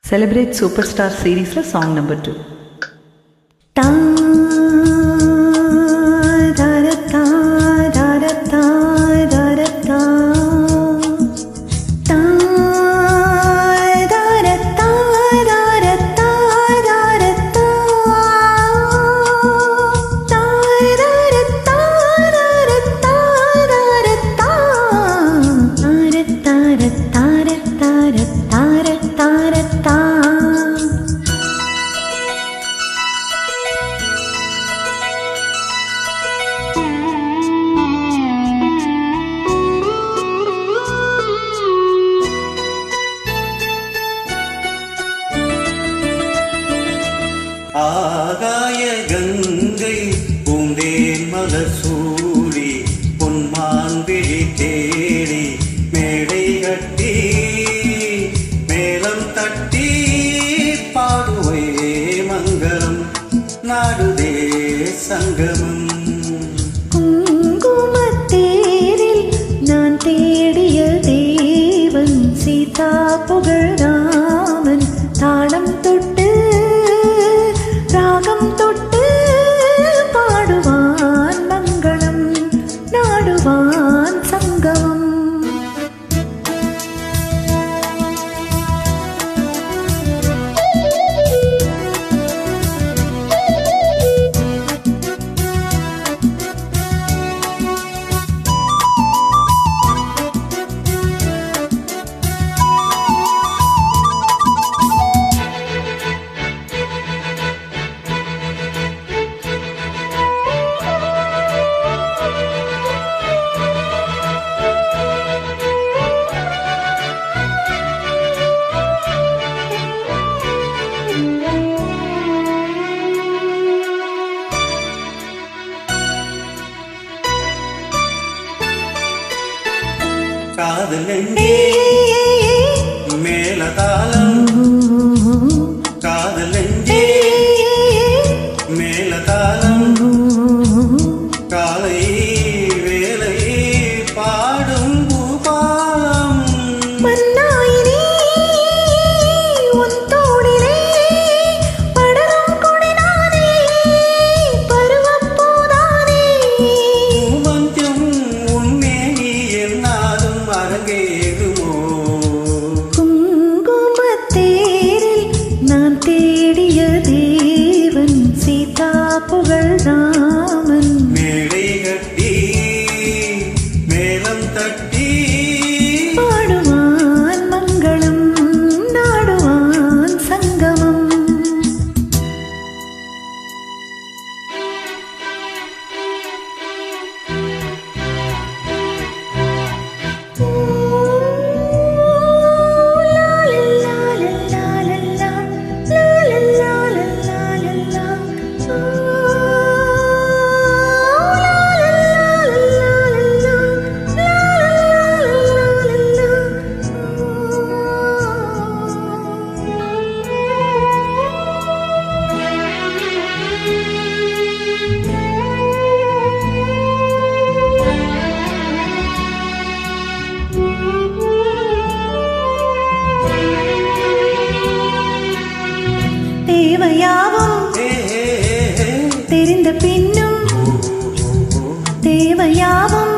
Celebrate Superstar series song number 2. ஆகாய கங்கை பூந்தேன் மலர் சூடி பொன்மான் விழி தேடி மேடை கட்டி மேலம் தட்டி பாடுவே மங்களம் நாடுதே சங்கமம். குங்குமத்தேரில் நான் தேடிய தேவன் சீதா புகழாமன் தாளம் தொட்டு ராகம் தொட்டு பாடுவான் மங்களம் நாடுவான் சங்கமம். காதல் எங்கே மேலதாளம், காதல் எங்கே மேலதாளம், காலை வேலை பாடும் பூபாலம். மன்னாயினி உன் தோளிலே படரும் கொடினானே பருவப்பூதானே. மஞ்சம் உன்னேனி என்னாலும் அரங்கேறுமோ. குங்குமத்தேரில் நான் தேடிய தேவன் சீதா புகழாமன் மேடை கட்டி மேலம் தட்டி பாடுவான் மங்களம் நாடுவான் சங்கமம். தேவையாவும் தெரிந்த பின்னும் தேவையாவும்